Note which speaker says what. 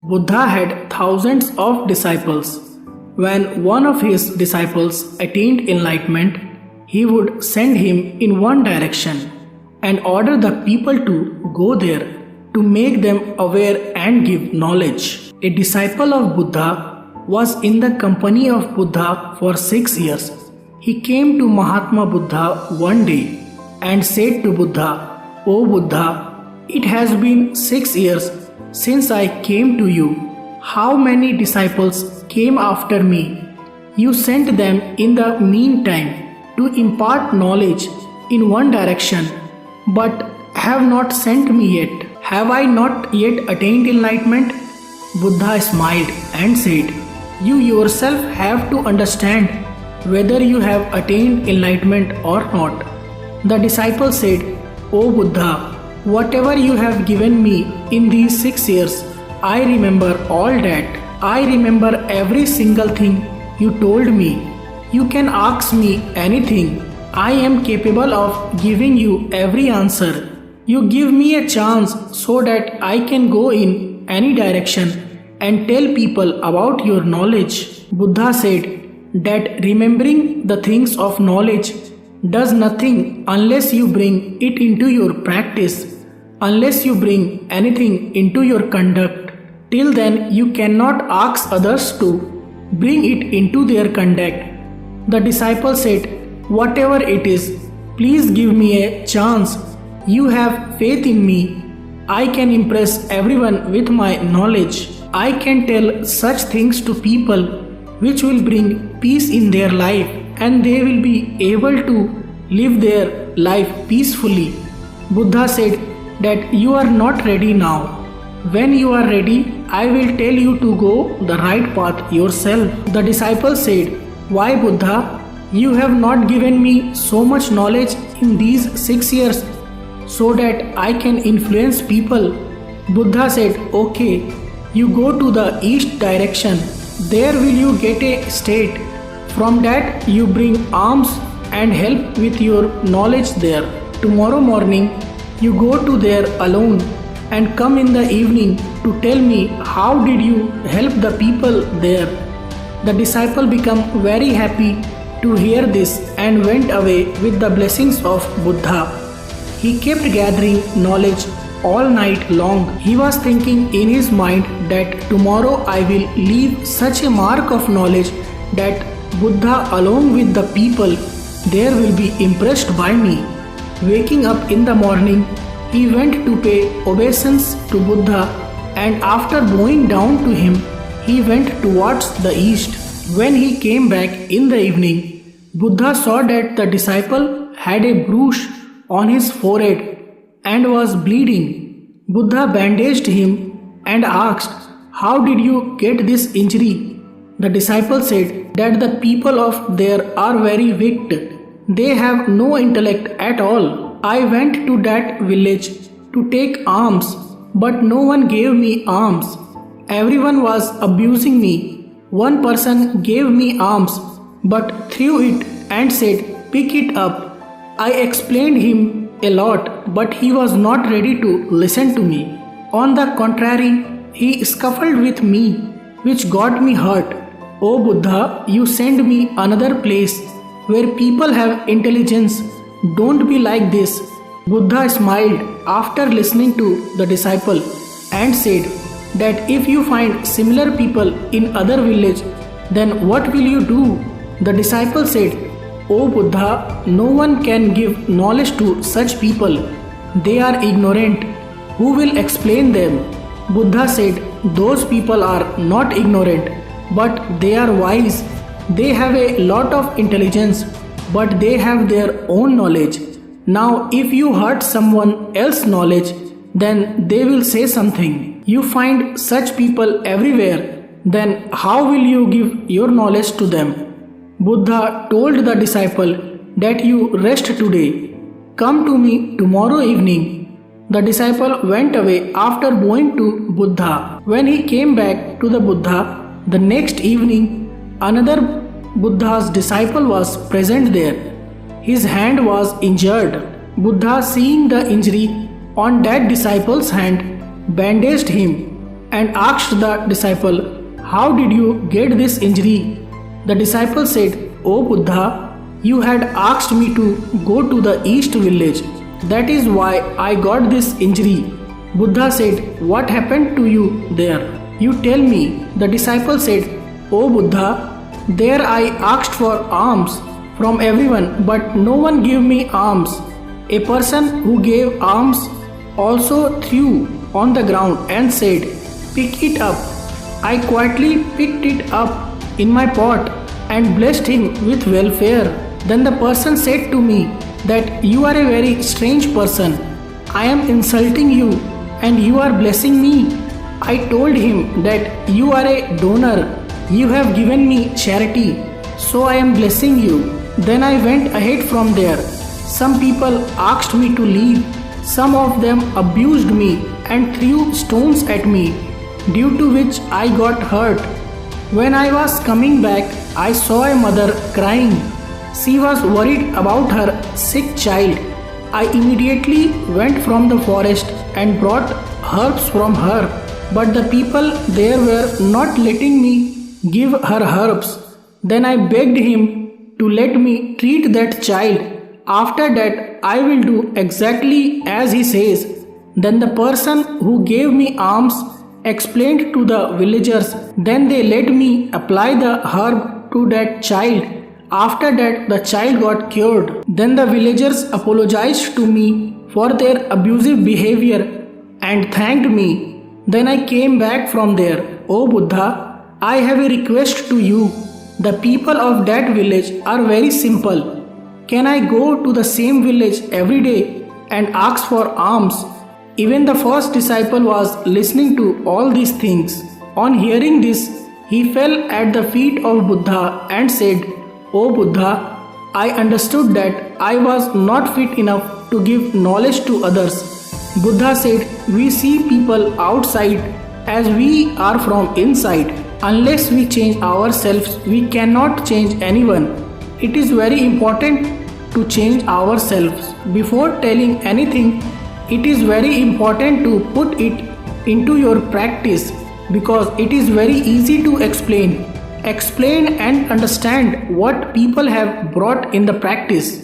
Speaker 1: Buddha had thousands of disciples. When one of his disciples attained enlightenment, he would send him in one direction and order the people to go there to make them aware and give knowledge. A disciple of Buddha was in the company of Buddha for 6 years. He came to Mahatma Buddha one day and said to Buddha, "O Buddha, it has been 6 years since I came to you. How many disciples came after me? You sent them in the meantime to impart knowledge in one direction, but have not sent me yet. Have I not yet attained enlightenment?" Buddha smiled and said, "You yourself have to understand whether you have attained enlightenment or not." The disciple said, "O Buddha, whatever you have given me in these 6 years, I remember all that. I remember every single thing you told me. You can ask me anything. I am capable of giving you every answer. You give me a chance so that I can go in any direction and tell people about your knowledge." Buddha said that remembering the things of knowledge does nothing unless you bring it into your practice, unless you bring anything into your conduct. Till then, you cannot ask others to bring it into their conduct. The disciple said, "Whatever it is, please give me a chance. You have faith in me. I can impress everyone with my knowledge. I can tell such things to people which will bring peace in their life, and they will be able to live their life peacefully." Buddha said that you are not ready now. When you are ready, I will tell you to go the right path yourself. The disciple said, "Why Buddha? You have not given me so much knowledge in these 6 years so that I can influence people." Buddha said, "Okay, you go to the east direction. There will you get a state. From that you bring alms and help with your knowledge there. Tomorrow morning you go to there alone and come in the evening to tell me how did you help the people there." The disciple became very happy to hear this and went away with the blessings of Buddha. He kept gathering knowledge all night long. He was thinking in his mind that tomorrow I will leave such a mark of knowledge that Buddha along with the people there will be impressed by me. Waking up in the morning, he went to pay obeisance to Buddha, and after bowing down to him, he went towards the east. When he came back in the evening, Buddha saw that the disciple had a bruise on his forehead and was bleeding. Buddha bandaged him and asked, "How did you get this injury?" The disciple said that the people of there are very wicked. They have no intellect at all. I went to that village to take alms, but no one gave me alms. Everyone was abusing me. One person gave me alms, but threw it and said, "Pick it up." I explained him a lot, but he was not ready to listen to me. On the contrary, he scuffled with me, which got me hurt. "O Buddha, you send me another place where people have intelligence. Don't be like this." Buddha smiled after listening to the disciple and said that if you find similar people in other village, then what will you do? The disciple said, "O Buddha, no one can give knowledge to such people. They are ignorant. Who will explain them?" Buddha said, "Those people are not ignorant, but they are wise. They have a lot of intelligence, but they have their own knowledge. Now, if you hurt someone else's knowledge, then they will say something. You find such people everywhere. Then how will you give your knowledge to them?" Buddha told the disciple that you rest today. Come to me tomorrow evening. The disciple went away after bowing to Buddha. When he came back to the Buddha the next evening, another Buddha's disciple was present there. His hand was injured. Buddha, seeing the injury on that disciple's hand, bandaged him and asked the disciple, "How did you get this injury?" The disciple said, "O Buddha, you had asked me to go to the east village. That is why I got this injury." Buddha said, "What happened to you there? You tell me." The disciple said, "O Buddha, there I asked for alms from everyone, but no one gave me alms. A person who gave alms also threw on the ground and said, 'Pick it up.' I quietly picked it up in my pot and blessed him with welfare. Then the person said to me that you are a very strange person. I am insulting you and you are blessing me." I told him that you are a donor. You have given me charity, so I am blessing you. Then I went ahead from there. Some people asked me to leave. Some of them abused me and threw stones at me, due to which I got hurt. When I was coming back, I saw a mother crying. She was worried about her sick child. I immediately went from the forest and brought herbs from her, but the people there were not letting me give her herbs. Then I begged him to let me treat that child. After that, I will do exactly as he says. Then the person who gave me alms explained to the villagers. Then they let me apply the herb to that child. After that, the child got cured. Then the villagers apologized to me for their abusive behavior and thanked me. Then I came back from there. "O Buddha, I have a request to you. The people of that village are very simple. Can I go to the same village every day and ask for alms?" Even the first disciple was listening to all these things. On hearing this, he fell at the feet of Buddha and said, "O Buddha, I understood that I was not fit enough to give knowledge to others." Buddha said, "We see people outside as we are from inside. Unless we change ourselves, we cannot change anyone. It is very important to change ourselves. Before telling anything, it is very important to put it into your practice, because it is very easy to explain and understand what people have brought in the practice.